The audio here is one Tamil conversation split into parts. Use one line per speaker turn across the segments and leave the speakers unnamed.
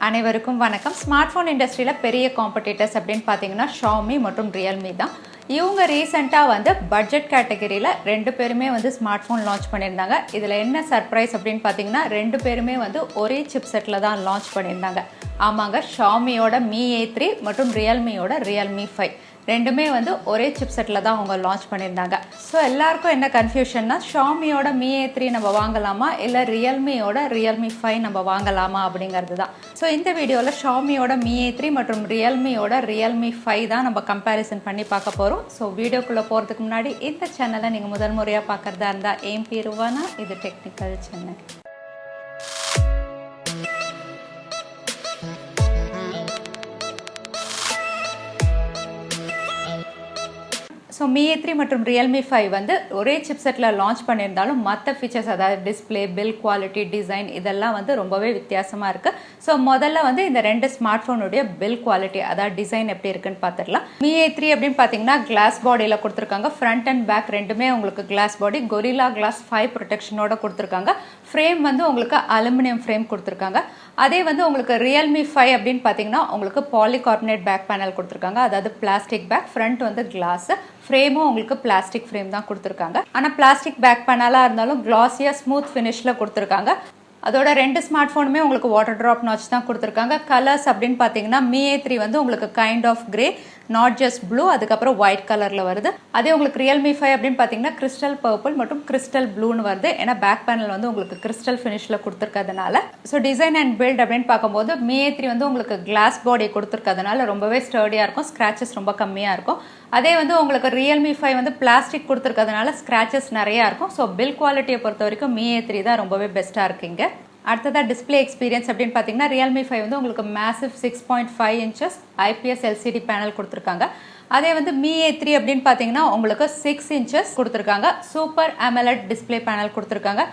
அனைவருக்கும் வணக்கம். ஸ்மார்ட் ஃபோன் இண்டஸ்ட்ரியில் பெரிய காம்படிட்டர்ஸ் அப்படின்னு பார்த்தீங்கன்னா ஷாமி மற்றும் ரியல்மி தான். இவங்க ரீசெண்டாக வந்து பட்ஜெட் கேட்டகரியில் ரெண்டு பேருமே வந்து ஸ்மார்ட் ஃபோன் லான்ச் பண்ணியிருந்தாங்க. இதில் என்ன சர்ப்ரைஸ் அப்படின்னு பார்த்தீங்கன்னா ரெண்டு பேருமே வந்து ஒரே சிப்செட்டில் தான் லான்ச் பண்ணியிருந்தாங்க. ஆமாங்க, ஷாமியோட Mi A3 மற்றும் ரியல்மியோட Realme 5 ரெண்டுமே வந்து ஒரே சிப்செட்டில் தான் அவங்க லான்ச் பண்ணியிருந்தாங்க. ஸோ எல்லாருக்கும் என்ன கன்ஃபியூஷன்னா ஷாமியோட Mi A3 நம்ம வாங்கலாமா இல்லை ரியல்மியோட Realme 5 நம்ம வாங்கலாமா அப்படிங்கிறது தான். ஸோ இந்த வீடியோவில் ஷாமியோட Mi A3 மற்றும் ரியல்மியோட Realme 5 தான் நம்ம கம்பேரிசன் பண்ணி பார்க்க போகிறோம். ஸோ வீடியோக்குள்ளே போகிறதுக்கு முன்னாடி இந்த சேனலை நீங்கள் முதல் முறையாக பார்க்குறதா இருந்தால் என் ரூபானா இது technical channel. So Mi A3 மற்றும் Realme 5 வந்து ஒரே சிப்செட்டில் லான்ச் பண்ணியிருந்தாலும் மற்ற ஃபீச்சர்ஸ் அதாவது டிஸ்பிளே, பில் குவாலிட்டி, டிசைன் இதெல்லாம் வந்து ரொம்பவே வித்தியாசமாக இருக்குது. ஸோ முதல்ல வந்து இந்த ரெண்டு ஸ்மார்ட் ஃபோனுடைய பில் குவாலிட்டி அதாவது டிசைன் எப்படி இருக்குன்னு பார்த்துடலாம். Mi A3 அப்படின்னு பார்த்தீங்கன்னா கிளாஸ் பாடியில் கொடுத்துருக்காங்க. ஃப்ரண்ட் அண்ட் பேக் ரெண்டுமே உங்களுக்கு கிளாஸ் பாடி, கொரில்லா கிளாஸ் 5 ப்ரொடெக்ஷனோட கொடுத்துருக்காங்க. ஃப்ரேம் வந்து உங்களுக்கு அலுமினியம் ஃப்ரேம் கொடுத்துருக்காங்க. அதே வந்து உங்களுக்கு Realme 5 அப்படின்னு பார்த்தீங்கன்னா உங்களுக்கு பாலிகார்பனேட் பேக் பேனல் கொடுத்துருக்காங்க. அதாவது பிளாஸ்டிக் பேக், ஃப்ரண்ட் வந்து கிளாஸ், ஃப்ரேமும் உங்களுக்கு பிளாஸ்டிக் ஃப்ரேம் தான் கொடுத்துருக்காங்க. ஆனால் பிளாஸ்டிக் பேக் பேனலாக இருந்தாலும் கிளாஸியாக ஸ்மூத் ஃபினிஷில் கொடுத்துருக்காங்க. அதோட ரெண்டு ஸ்மார்ட் ஃபோனுமே உங்களுக்கு வாட்டர் ட்ராப் நாட்ச் தான் கொடுத்துருக்காங்க. கலர்ஸ் அப்படின்னு பார்த்தீங்கன்னா Mi A3 வந்து உங்களுக்கு kind of grey, not just blue, அதுக்கப்புறம் ஒயிட் கலரில் வருது. அதே உங்களுக்கு Realme 5 அப்படின்னு பார்த்தீங்கன்னா கிறிஸ்டல் பர்பிள் மற்றும் கிறிஸ்டல் ப்ளூன்னு வருது. ஏன்னா பேக் பேனல் வந்து உங்களுக்கு கிறிஸ்டல் ஃபினிஷில் கொடுத்துருக்கிறதுனால. ஸோ டிசைன் அண்ட் பில்ட் அப்படின்னு பார்க்கும்போது Mi A3 வந்து உங்களுக்கு கிளாஸ் பாடி கொடுத்துருக்கிறதுனால ரொம்பவே ஸ்டர்டியாக இருக்கும், ஸ்க்ராச்சஸ் ரொம்ப கம்மியாக இருக்கும். அதே வந்து உங்களுக்கு Realme 5 வந்து பிளாஸ்டிக் கொடுத்துருக்கிறதுனால ஸ்க்ராச்சஸ் நிறையா இருக்கும். ஸோ பில் குவாலிட்டியை பொறுத்த வரைக்கும் Mi A3 தான் ரொம்பவே பெஸ்ட்டாக இருக்குங்க. அடுத்ததாக டிஸ்பிளே எக்ஸ்பீரியன்ஸ் அப்படின்னு பார்த்தீங்கன்னா Realme 5 வந்து உங்களுக்கு massive 6.5 inches IPS LCD panel கொடுத்துருக்காங்க. அதே வந்து Mi A3 அப்படின்னு பார்த்தீங்கன்னா உங்களுக்கு 6 inches கொடுத்துருக்காங்க. சூப்பர் AMOLED டிஸ்பிளே பேனல் கொடுத்துருக்காங்க.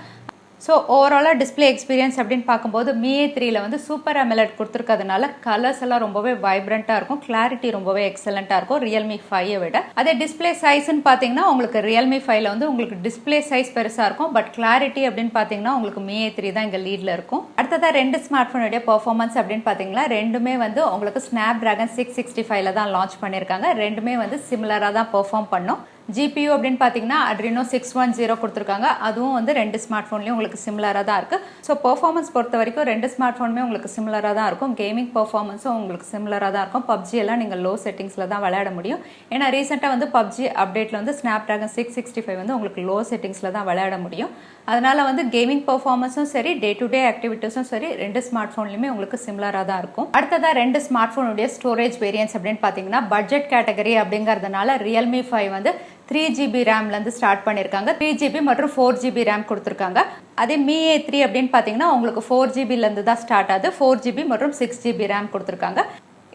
ஸோ ஓவராலாக டிஸ்பிளே எக்ஸ்பீரியன்ஸ் அப்படின்னு பார்க்கும்போது Mi A3ல வந்து சூப்பர் AMOLED கொடுத்துருக்கிறதுனால கலர்ஸ் எல்லாம் ரொம்பவே வைப்ரண்ட்டாக இருக்கும், கிளாரிட்டி ரொம்பவே எக்ஸலண்ட்டாக இருக்கும் Realme 5 விட. அதே டிஸ்பிளே சைஸ்ன்னு பார்த்தீங்கன்னா உங்களுக்கு Realme 5ல வந்து உங்களுக்கு டிஸ்பிளே சைஸ் பெருசாக இருக்கும், பட் கிளாரிட்டி அப்படின்னு பார்த்தீங்கன்னா உங்களுக்கு Mi A3 தான் இங்கே லீடில் இருக்கும். அடுத்ததாக ரெண்டு ஸ்மார்ட் ஃபோனுடைய பர்ஃபார்மன்ஸ் அப்படின்னு பார்த்தீங்கன்னா ரெண்டுமே வந்து உங்களுக்கு Snapdragon 665ல தான் லான்ச் பண்ணியிருக்காங்க. ரெண்டுமே வந்து சிமிலராக தான் பெர்ஃபார்ம் பண்ணும். GPU அப்படின்னு பார்த்தீங்கன்னா Adreno 610 கொடுத்துருக்காங்க. அதுவும் வந்து ரெண்டு ஸ்மார்ட் ஃபோன்லேயும் உங்களுக்கு சிமிலராக தான் இருக்குது. ஸோ பெர்ஃபார்மன்ஸ் பொறுத்த வரைக்கும் ரெண்டு ஸ்மார்ட் ஃபோனுமே உங்களுக்கு சிமிலராக தான் இருக்கும். கேமிங் பெர்ஃபார்மன்ஸும் உங்களுக்கு சிமிலராக தான் இருக்கும். PUBG எல்லாம் நீங்கள் லோ செட்டிங்ஸில் தான் விளையாட முடியும். ஏன்னா ரீசெண்டாக வந்து PUBG அப்டேட்டில் வந்து Snapdragon 665 வந்து உங்களுக்கு லோ செட்டிங்ஸில் தான் விளையாட முடியும். அதனால வந்து கேமிங் பெர்ஃபார்மன்ஸும் சரி, டே டு டே ஆக்டிவிட்டீஸும் சரி ரெண்டு ஸ்மார்ட் ஃபோன்லையுமே உங்களுக்கு சிமிலராக தான் இருக்கும். அடுத்ததாக ரெண்டு ஸ்மார்ட் ஃபோனுடைய ஸ்டோரேஜ் வேரியன்ஸ் அப்படின்னு பார்த்தீங்கன்னா பட்ஜெட் கேட்டகரி அப்படிங்கிறதுனால Realme 5 வந்து 3GB ரேம்லேருந்து ஸ்டார்ட் பண்ணியிருக்காங்க. 3GB மற்றும் 4GB ரேம் கொடுத்துருக்காங்க. அதே Mi A3 அப்படின்னு பார்த்தீங்கன்னா உங்களுக்கு 4GBலேருந்து தான் ஸ்டார்ட் ஆகுது. 4GB மற்றும் 6GB ரேம் கொடுத்துருக்காங்க.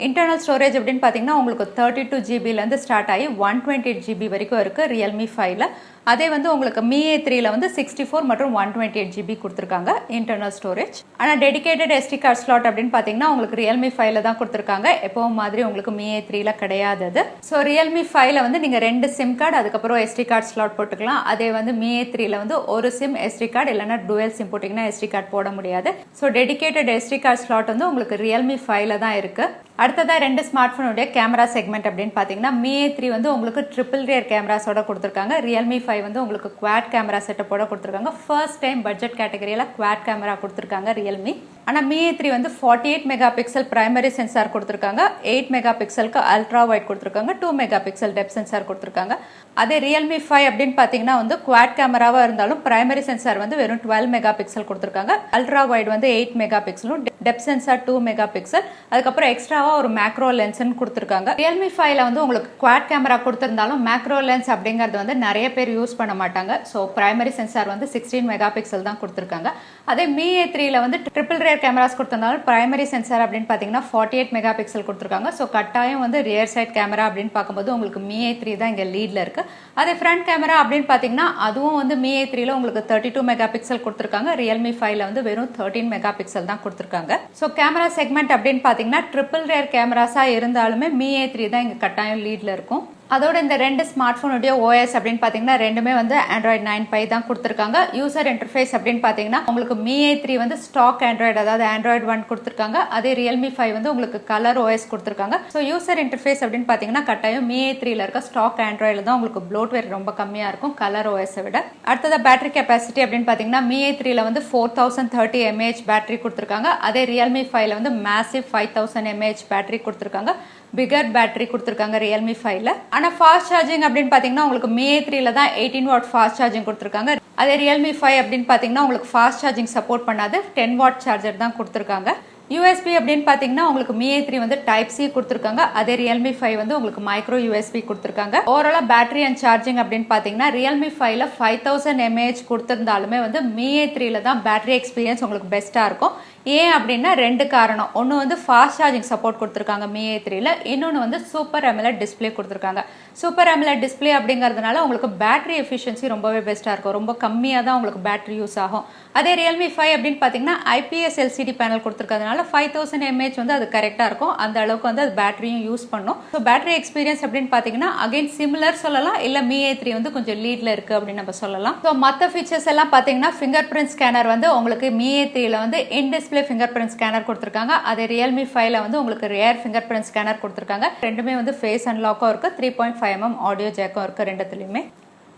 இன்டர்னல் ஸ்டோரேஜ் அப்படின்னு பார்த்தீங்கன்னா உங்களுக்கு 32GBலேருந்து ஸ்டார்ட் ஆகி 128GB வரைக்கும் இருக்குது Realme 5ல. அதே வந்து உங்களுக்கு Mi A3ல வந்து 64 மற்றும் 128GB கொடுத்துருக்காங்க இன்டர்னல் ஸ்டோரேஜ். ஆனால் டெடிகேட்டட் SD கார்டு ஸ்லாட் அப்படின்னு பார்த்தீங்கன்னா உங்களுக்கு Realme 5ல தான் கொடுத்துருக்காங்க. எப்பவும் மாதிரி உங்களுக்கு Mi A3ல கிடையாது அது. ஸோ Realme 5ல வந்து நீங்கள் ரெண்டு சிம் கார்டு அதுக்கப்புறம் SD கார்டு ஸ்லாட் போட்டுக்கலாம். அதே வந்து Mi A3ல வந்து ஒரு சிம் SD கார்டு இல்லைன்னா டுவெல் சிம் போட்டிங்கன்னா SD கார்டு போட முடியாது. So dedicated SD card slot வந்து உங்களுக்கு Realme 5ல தான் இருக்குது. அடுத்ததாக ரெண்டு ஸ்மார்ட் ஃபோனுடைய கேமரா செக்மெண்ட் அப்படின்னு பார்த்தீங்கன்னா Mi A3 வந்து உங்களுக்கு ட்ரிபிள் ரியர் கேமராஸோட கொடுத்துருக்காங்க. Realme 5 வந்து உங்களுக்கு குவாட் கேமரா செட்டப்போட கொடுத்துருக்காங்க. ஃபர்ஸ்ட் டைம் பட்ஜெட் கேட்டகரியில் குவாட் கேமரா கொடுத்துருக்காங்க Realme. ஆனால் Mi A3 வந்து 48 மெகா பிக்சல் பிரைமரி சென்சார் கொடுத்துருக்காங்க, 8 மெகா பிக்சலுக்கு அல்ட்ரா வைட் கொடுத்துருக்காங்க, 2 மெகா பிக்சல் டெப்த் சென்சார் கொடுத்துருக்காங்க. அதே Realme 5 அப்படின்னு பார்த்தீங்கன்னா வந்து குவாட் கேமராவாக இருந்தாலும் பிரைமரி சென்சார் வந்து வெறும் 12 மெகா பிக்சல் கொடுத்துருக்காங்க, அல்ட்ரா வைட் வந்து 8 மெகா பிக்சலும், டெப்த் சென்சார் 2 மெகா பிக்சல், அதுக்கப்புறம் எக்ஸ்ட்ராவாக ஒரு மேக்ரோ லென்ஸ்ன்னு கொடுத்துருக்காங்க. Realme 5ல வந்து உங்களுக்கு குவாட் கேமரா கொடுத்துருந்தாலும் மேக்ரோ லென்ஸ் அப்படிங்கிறது வந்து நிறைய பேர் யூஸ் பண்ண மாட்டாங்க. ஸோ பிரைமரி சென்சார் வந்து 16 மெகா பிக்சல் தான் கொடுத்துருக்காங்க. அதே Mi A3ல வந்து ட்ரிபிள் ரியர் கேமராஸ் கொடுத்திருந்தாலும் பிரைமரி சென்சார் அப்படின்னு பார்த்தீங்கன்னா 48 மெகா பிக்சல் கொடுத்துருக்காங்க. ஸோ கட்டாயம் வந்து ரியர் சைட் கேமரா அப்படின்னு பார்க்கும்போது உங்களுக்கு Mi A3 தான் இங்கே லீடில் இருக்குது. அதே ஃப்ரண்ட் கேமரா அப்படின்னு பார்த்தீங்கன்னா அதுவும் வந்து Mi A3ல உங்களுக்கு 32 மெகா பிக்சல் கொடுத்துருக்காங்க. Realme 5ல வந்து வெறும் 13 மெகா பிக்சல் தான் கொடுத்துருக்காங்க. ஸோ கேமரா செக்மெண்ட் அப்படின்னு பார்த்தீங்கன்னா ட்ரிபிள் ரியர் கேமராஸாக இருந்தாலுமே Mi A3 தான் இங்கே கட்டாயம் லீடில் இருக்கும். அதோட இந்த ரெண்டு ஸ்மார்ட் ஃபோனுடைய ஓஎஸ் அப்படின்னு பார்த்தீங்கன்னா ரெண்டுமே வந்து ஆண்ட்ராய்டு 9 Pie தான் கொடுத்துருக்காங்க. யூசர் இன்டர்ஃபேஸ் அப்படின்னு பார்த்தீங்கன்னா உங்களுக்கு Mi A3 வந்து ஸ்டாக் ஆண்ட்ராய்டு, அதாவது ஆண்ட்ராய்டு 1 கொடுத்துருக்காங்க. அதே Realme 5 வந்து உங்களுக்கு கலர் ஓஎஸ் கொடுத்துருக்காங்க. ஸோ யூசர் இன்டர்ஃபேஸ் அப்படின்னு பார்த்தீங்கன்னா கட்டாயம் Mi A3ல இருக்க ஸ்டாக் ஆண்ட்ராய்டில் தான் உங்களுக்கு ப்ளோட்வேர் ரொம்ப கம்மியாக இருக்கும் கலர் ஓஎஸை விட. அடுத்தது பேட்டரி கெப்பாசிட்டி அப்படின்னு பார்த்தீங்கன்னா Mi A3ல வந்து 4030 mAh பேட்டரி கொடுத்துருக்காங்க. அதே Realme 5ல வந்து மேசிவ் 5000 mAh பேட்டரி கொடுத்துருக்காங்க. பிகர் பேட்டரி கொடுத்துருக்காங்க Realme 5ல. ஆனால் ஃபாஸ்ட் சார்ஜிங் அப்படின்னு பார்த்தீங்கன்னா உங்களுக்கு Mi A3ல தான் 18 வாட் ஃபாஸ்ட் சார்ஜிங் கொடுத்துருக்காங்க. அதே Realme 5 அப்படின்னு பார்த்தீங்கன்னா உங்களுக்கு ஃபாஸ்ட் சார்ஜிங் சப்போர்ட் பண்ணாது, 10 வாட் சார்ஜர் தான் கொடுத்துருக்காங்க. USB அப்படின்னு பார்த்தீங்கன்னா உங்களுக்கு Mi A3 வந்து டைப் C கொடுத்துருக்காங்க. அதே Realme 5 வந்து உங்களுக்கு மைக்ரோ USB கொடுத்துருக்காங்க. ஓவராலாக பேட்டரி அண்ட் சார்ஜிங் அப்படின்னு பார்த்தீங்கன்னா Realme 5ல 5000 mAh கொடுத்துருந்தாலுமே வந்து Mi A3ல தான் பேட்டரி எக்ஸ்பீரியன்ஸ் உங்களுக்கு பெஸ்ட்டாக இருக்கும். ஏன் அப்படின்னா ரெண்டு காரணம். ஒன்று வந்து ஃபாஸ்ட் சார்ஜிங் சப்போர்ட் கொடுத்துருக்காங்க Mi A3ல, இன்னொன்று வந்து சூப்பர் AMOLED டிஸ்பிளே கொடுத்துருக்காங்க. சூப்பர் AMOLED டிஸ்பிளே அப்படிங்கிறதுனால உங்களுக்கு பேட்டரி எஃபிஷியன்சி ரொம்பவே பெஸ்ட்டாக இருக்கும். ரொம்ப கம்மியாக தான் உங்களுக்கு பேட்டரி யூஸ் ஆகும். அதே Realme 5 அப்படின்னு பார்த்தீங்கன்னா IPS LCD பேனல் கொடுத்துருக்கிறதுனால 5000 mAh வந்து அது கரெக்டாக இருக்கும். அந்த அளவுக்கு வந்து அது பேட்டரியும் யூஸ் பண்ணும். ஸோ பேட்டரி எக்ஸ்பீரியன்ஸ் அப்படின்னு பார்த்தீங்கன்னா அகைன் சிமிலர் சொல்லலாம், இல்லை Mi A3 வந்து கொஞ்சம் லீட்ல இருக்கு அப்படின்னு நம்ம சொல்லலாம். ஸோ மற்ற ஃபீச்சர்ஸ் எல்லாம் பார்த்தீங்கன்னா ஃபிங்கர் பிரிண்ட் ஸ்கேனர் வந்து உங்களுக்கு Mi A3ல வந்து in display finger print scanner கொடுத்துருக்காங்க. அதே Realme 5ல வந்து உங்களுக்கு ரியர் ஃபிங்கர் பிரிண்ட் ஸ்கேனர் கொடுத்துருக்காங்க. ரெண்டுமே வந்து ஃபேஸ் அன்லாக்கும் இருக்கு, 3.5mm ஆடியோ ஜாக்கும் இருக்கு ரெண்டுத்துலையுமே.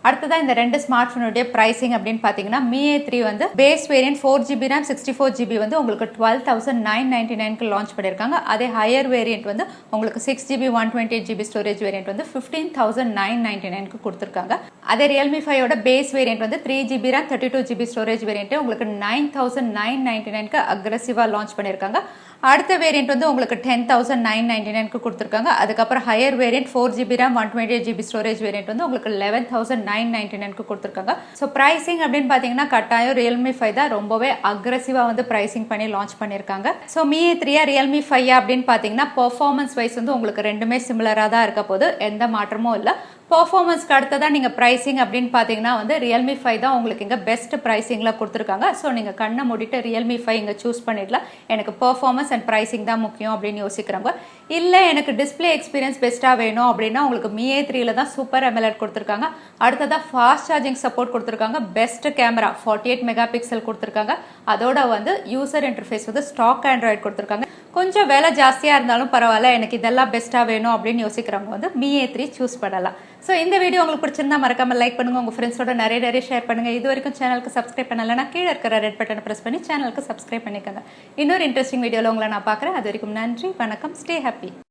அடுத்ததான் இந்த ரெண்டு ஸ்மார்ட் ஃபோனுடைய பிரைசிங் அப்படின்னு பார்த்தீங்கன்னா Mi A3 வந்து base variant 4GB RAM 64GB வந்து உங்களுக்கு 12,999க்கு லான்ச் பண்ணியிருக்காங்க. அதே ஹையர் வேரியன்ட் வந்து உங்களுக்கு 6GB 128GB ஸ்டோரேஜ் வேரியன்ட் வந்து 15,999க்கு கொடுத்துருக்காங்க. அதே Realme 5ஓட பேஸ் வேரியன்ட் வந்து 3GB RAM 32GB storage variant உங்களுக்கு 9,999க்கு அக்ரெசிவாக லான்ச் பண்ணியிருக்காங்க. அடுத்த வேரியன்ட் வந்து உங்களுக்கு 10,999க்கு கொடுத்துருக்காங்க. அதுக்கப்புறம் higher variant 4GB RAM 128GB storage variant வந்து உங்களுக்கு 11,999க்கு கொடுத்துருக்காங்க. ஸோ பிரைசிங் அப்படின்னு பார்த்தீங்கன்னா கட்டாயம் Realme 5 தான் ரொம்பவே அக்ரெசிவாக வந்து பிரைசிங் பண்ணி லான்ச் பண்ணியிருக்காங்க. ஸோ Mi A3 Realme 5 அப்படின்னு பார்த்தீங்கன்னா பெர்ஃபார்மன்ஸ் வைஸ் வந்து உங்களுக்கு ரெண்டுமே சிமிலராக தான் இருக்க போது, எந்த மாற்றமும் இல்லை. பெர்ஃபார்மன்ஸ்க்கு அடுத்ததான் நீங்கள் ப்ரைசிங் அப்படின்னு பார்த்தீங்கன்னா வந்து Realme 5 தான் உங்களுக்கு இங்கே பெஸ்ட் ப்ரைசிங்கில் கொடுத்துருக்காங்க. ஸோ நீங்கள் கண்ணை மூடிட்டு Realme 5 இங்கே சூஸ் பண்ணிடலாம். எனக்கு பெர்ஃபார்மன்ஸ் அண்ட் ப்ரைசிங் தான் முக்கியம் அப்படின்னு யோசிக்கிறவங்க, இல்லை எனக்கு டிஸ்பிளே எக்ஸ்பீரியன்ஸ் பெஸ்ட்டாக வேணும் அப்படின்னா உங்களுக்கு Mi A3ல தான் சூப்பர் AMOLED கொடுத்துருக்காங்க. அடுத்ததாக ஃபாஸ்ட் சார்ஜிங் சப்போர்ட் கொடுத்துருக்காங்க. பெஸ்ட் கேமரா 48 மெகாபிக்சல் கொடுத்துருக்காங்க. அதோட வந்து யூசர் இன்டர்ஃபேஸ் வந்து ஸ்டாக் ஆண்ட்ராய்டு கொடுத்துருக்காங்க. கொஞ்சம் விலை ஜாஸ்தியாக இருந்தாலும் பரவாயில்ல, எனக்கு இதெல்லாம் பெஸ்ட்டாக வேணும் அப்படின்னு யோசிக்கிறவங்க வந்து Mi A3 சூஸ் பண்ணலாம். ஸோ இந்த வீடியோ உங்களுக்கு பிடிச்சிருந்தா மறக்காம லைக் பண்ணுங்க, உங்கள் ஃப்ரெண்ட்ஸோட நிறைய ஷேர் பண்ணுங்க. இது வரைக்கும் சேனலுக்கு சப்ஸ்கிரைப் பண்ணலைன்னா கீழே இருக்கிற ரெட் பட்டனை ப்ரெஸ் பண்ணி சேனலுக்கு சப்ஸ்கிரைப் பண்ணிக்கோங்க. இன்னொரு இன்ட்ரெஸ்டிங் வீடியோவில் உங்களை நான் பார்க்குறேன். அது வரைக்கும் நன்றி, வணக்கம், ஸ்டே ஹாப்பி.